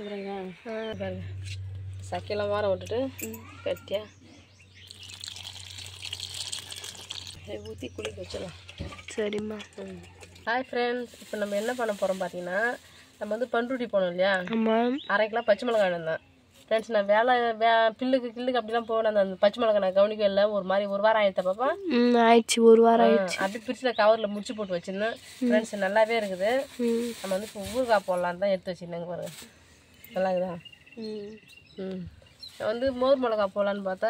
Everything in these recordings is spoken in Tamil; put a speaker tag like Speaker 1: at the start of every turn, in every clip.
Speaker 1: பாருங்க பாருங்க சக்கையெல்லாம் வாரம் விட்டுட்டு கட்டியா ஊற்றி குளிக்க வச்சிடலாம்.
Speaker 2: சரிம்மா.
Speaker 1: ஹாய் ஃப்ரெண்ட்ஸ், இப்போ நம்ம என்ன பண்ண போகிறோம் பார்த்தீங்கன்னா, நம்ம வந்து பண்ருட்டி போனோம் இல்லையா,
Speaker 2: ஆமாம்.
Speaker 1: 1/2 கிலோ பச்சை மிளகாய் இருந்தேன் ஃப்ரெண்ட்ஸ். நான் கில்லுக்கு அப்படிலாம் போனேன். அந்த பச்சை மிளகாய் நான் கவனிக்கவே இல்லை. ஒரு வாரம் ஆயிடுத்த பாப்பா.
Speaker 2: ஆயிடுச்சு, 1 வாரம் ஆயிடுச்சு.
Speaker 1: அப்படி பிரிச்சு கவரில் முடிச்சு போட்டு வச்சுருந்தேன் ஃப்ரெண்ட்ஸ். நல்லாவே இருக்குது. நம்ம வந்து இப்போ ஊறுகாய் போடலான்னு தான் எடுத்து வச்சுருந்தேங்க பாருங்க. நல்லா இருக்குதா? வந்து மோர் மிளகா போடலான்னு பார்த்தா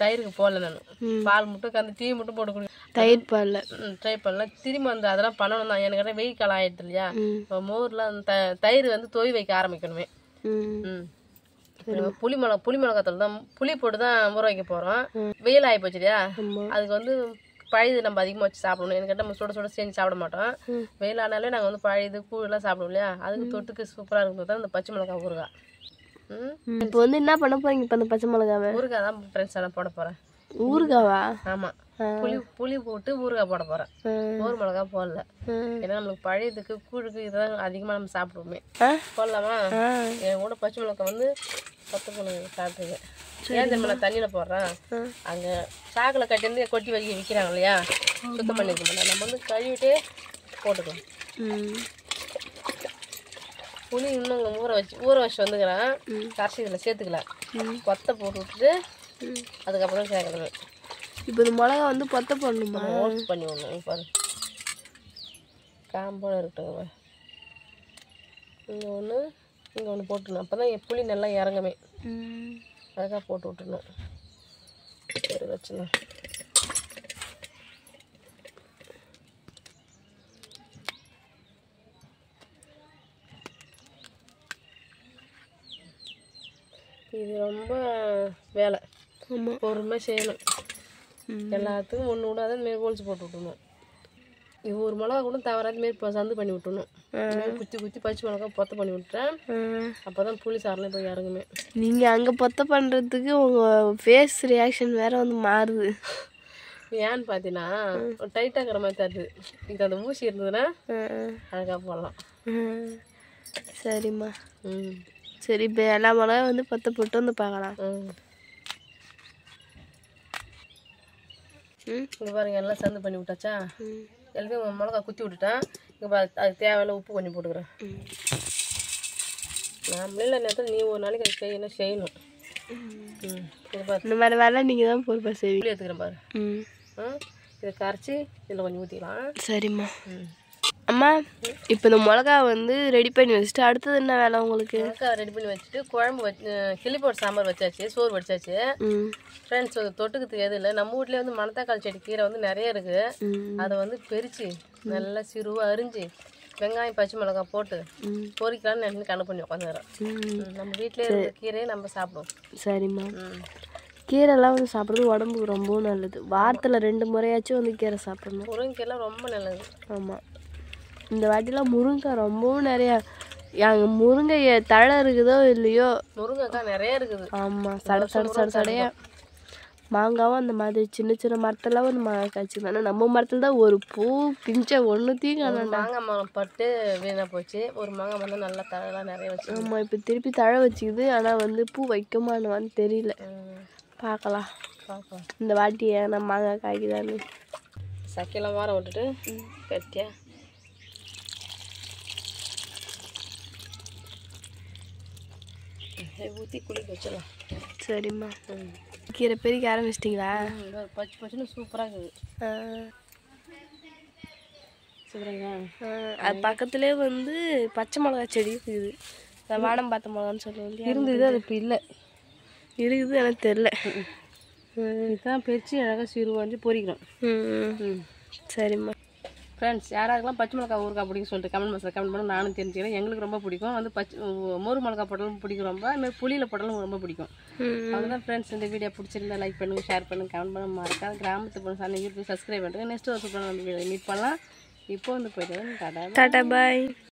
Speaker 1: தயிருக்கு போடல. நான் பால் மட்டும் அந்த டீ மட்டும் போட்டு குடி
Speaker 2: தயிர் பால்ல
Speaker 1: ட்ரை பண்ணல. திரும்பி வந்து அதெல்லாம் பண்ணணும் தான். எனக்கு வெயில் காலம் ஆயிடுது இல்லையா, இப்போ மோரில் அந்த தயிர் வந்து தொய் வைக்க ஆரம்பிக்கணுமே. புளி மிளகாத்தூள் தான், புளி போட்டு தான் ஊற வைக்க போகிறோம். வெயில் ஆகி போச்சு இல்லையா, அதுக்கு வந்து பழையது நம்ம அதிகமாக வச்சு சாப்பிடணும். எனக்கு நம்ம சுட செஞ்சு சாப்பிட மாட்டோம். வெயில் ஆனாலே நாங்கள் வந்து பழையது கூழெல்லாம் சாப்பிடுவோம் இல்லையா, அதுக்கு தொட்டுக்கு சூப்பராக இருக்கும்போது தான் இந்த பச்சை மிளகா ஊறுகாய்.
Speaker 2: இப்போ வந்து என்ன பண்ண போறீங்க? இப்போ அந்த பச்சை மிளகாவை
Speaker 1: ஊறுகாய் தான் ஃப்ரெண்ட்ஸ் எல்லாம் போட போகிறேன்.
Speaker 2: ஊறுகாவா?
Speaker 1: ஆமாம், புளி போட்டு ஊறுகாய் போட போகிறேன். மோர் மிளகா போடல. ஏன்னா நம்மளுக்கு பழையதுக்கு கூழுக்கு இதெல்லாம் அதிகமாக நம்ம சாப்பிடுவோமே. போடலாமா? என் கூட பச்சை மிளகாய் வந்து 10 பொண்ணு சாப்பிட்டுருக்கேன். ஏன் தெரியுமா நான் தண்ணியில் போடுறேன்? அங்கே சாக்கில் கட்டிருந்து கொட்டி விற்கிறாங்க இல்லையா, சுத்தம் பண்ணி வைக்க மாட்டேன். நம்ம வந்து கழுவிட்டே போட்டுக்கலாம். புளி இன்னும் ஊற வச்சு வந்துக்கிறேன். கரைச்சி இதில் சேர்த்துக்கலாம். கொத்தை போட்டு விட்டுட்டு அதுக்கப்புறம் சேர்க்கணும்.
Speaker 2: இப்போ இந்த மிளகா வந்து பொத்த போடணுமா?
Speaker 1: ரோஸ்ட் பண்ணி விடணும். இப்போ காம்போட இருக்கட்டுங்க. இங்கே ஒன்று போட்டுடணும். அப்போ தான் புளி நல்லா இறங்குமே. அழகாக போட்டு விட்டுணும். சரி வச்சுலாம். இது ரொம்ப வேலை, பொறுமையாக செய்யணும். எல்லாத்துக்கும் ஒன்று விடாத மாரி கோல்ஸ் போட்டு விட்டணும். இது ஒரு மிளகா கூட தவறாத மாரி இப்போ சந்து பண்ணி விட்டணும். குத்தி பச்சை மிளகா பொத்த பண்ணி விட்டுறேன். அப்போ தான் புளி சாரெலாம் போய் இறங்குமே.
Speaker 2: நீங்கள் அங்கே பொத்த பண்ணுறதுக்கு உங்கள் ஃபேஸ் ரியாக்ஷன் வேறு வந்து மாறுது.
Speaker 1: ஏன்னு பார்த்தீங்கன்னா டைட்டாக இருக்கிற மாதிரி தருது. இது அந்த ஊசி இருந்ததுன்னா அழகாக போடலாம்.
Speaker 2: சரிம்மா. சரி, இப்போ எல்லா மிளகா வந்து பொத்த போட்டு வந்து பார்க்கலாம்.
Speaker 1: இங்கே பாருங்க, எல்லாம் சந்து பண்ணி விட்டாச்சா. எல்லாமே மிளகா குத்தி விட்டுட்டேன். இங்கே அதுக்கு தேவையில்ல உப்பு கொஞ்சம் போட்டுக்கிறேன். நாமளே இல்லை நேரத்தில் நீ ஒரு நாளைக்கு அது செய்யணும்.
Speaker 2: இந்த மாதிரி வேலை நீங்கள் தான் பொறுப்பாக செய்வீங்க.
Speaker 1: எடுத்துக்கிறேன் பாரு. இதை கரைச்சி இதில் கொஞ்சம் ஊற்றிக்கலாம்.
Speaker 2: சரிம்மா. அம்மா, இப்போ இந்த மிளகா வந்து ரெடி பண்ணி வச்சுட்டு அடுத்தது என்ன வேலை உங்களுக்கு?
Speaker 1: மிளகா ரெடி பண்ணி வச்சுட்டு குழம்பு கிள்ளி போட்டு சாம்பார் வச்சாச்சு, சோறு வச்சாச்சு ஃப்ரெண்ட்ஸ். தொட்டுக்கிறதுக்கு எதுவும் இல்லை. நம்ம வீட்லேயே வந்து மணத்தக்காளி செடி கீரை வந்து நிறைய இருக்குது. அதை வந்து பெரிச்சு நல்லா சிறுவாக அரிஞ்சு வெங்காயம் பச்சை மிளகா போட்டு பொரிக்கலான்னு நினைச்சு கணக்கு பண்ணி உட்காந்துக்கிறோம். நம்ம வீட்டிலே இருக்க கீரையை நம்ம சாப்பிடுவோம்.
Speaker 2: சரிம்மா. கீரைலாம் வந்து சாப்பிட்றது உடம்புக்கு ரொம்பவும் நல்லது. வாரத்தில் 2 முறையாச்சும் வந்து கீரை சாப்பிடணும்.
Speaker 1: முருங்கைக்கெல்லாம் ரொம்ப நல்லது.
Speaker 2: ஆமாம், இந்த வாட்டிலாம் முருங்கைக்காய் ரொம்பவும் நிறையா. எங்கள் முருங்கை தழை இருக்குதோ இல்லையோ,
Speaker 1: முருங்கைக்காய் நிறைய இருக்குது.
Speaker 2: ஆமாம், சடையாக. மாங்காவும் அந்த மாதிரி சின்ன மரத்தெல்லாம் வந்து மாங்காய் காய்ச்சிது. ஆனால் நம்ம மரத்தில் தான் ஒரு பூ பிஞ்ச ஒன்றுத்தையும் காணோம்.
Speaker 1: மாங்காய் மரம் பட்டு வீணாக போச்சு. ஒரு மாங்காய் மரம் நல்லா தழைலாம் நிறைய வச்சு.
Speaker 2: ஆமாம், இப்போ திருப்பி தழை வச்சுக்குது. ஆனால் வந்து பூ வைக்குமான்னு தெரியல. பார்க்கலாம். இந்த வாட்டி ஏன்னா மாங்காய் காய்க்குதான்னு.
Speaker 1: சக்கையெல்லாம் வாரம் விட்டுட்டு கட்டியா ஊற்றி குளிக்க வச்சிடலாம்.
Speaker 2: சரிம்மா. கீரை பெருக்க ஆரம்பிச்சிட்டிங்களா?
Speaker 1: பச்சுன்னு சூப்பராக இருக்குது. சூப்பராங்க.
Speaker 2: அது பக்கத்துலேயே வந்து பச்சை மிளகா செடி இருக்குது. வானம் பார்த்த மிளகான்னு சொல்லுவோம் இல்லையா,
Speaker 1: இருந்தது. அது இப்போ இல்லை,
Speaker 2: இருக்குது எனக்கு தெரில.
Speaker 1: இதுதான் பெருச்சு அழகாக சிறுவாஞ்சு பொரிக்கிறோம்.
Speaker 2: சரிம்மா.
Speaker 1: ஃப்ரெண்ட்ஸ், யாராருக்கெல்லாம் பச்சை மிளகா ஊறுகாய் பிடிக்கும் சொல்லிட்டு கமெண்ட் பண்ண நானும் தெரிஞ்சுக்கிறேன். எங்களுக்கு ரொம்ப பிடிக்கும். வந்து மோர் மிளகா போட்டாலும் பிடிக்கும் ரொம்ப. அதுமாதிரி புளியில் போட்டாலும் ரொம்ப பிடிக்கும். அதுதான் ஃப்ரெண்ட்ஸ், இந்த வீடியோ பிடிச்சிருந்தா லைக் பண்ணுங்கள், ஷேர் பண்ணுங்கள், கமெண்ட் பண்ண மறக்காது. கிராமத்து பொண்ணு சார் யூடியூப் சப்ஸ்கிரைப் பண்ணுங்கள். நெக்ஸ்ட் ஒரு சூப்பரான மீட் பண்ணலாம். இப்போ வந்து போயிட்டு டாடா
Speaker 2: பாய்.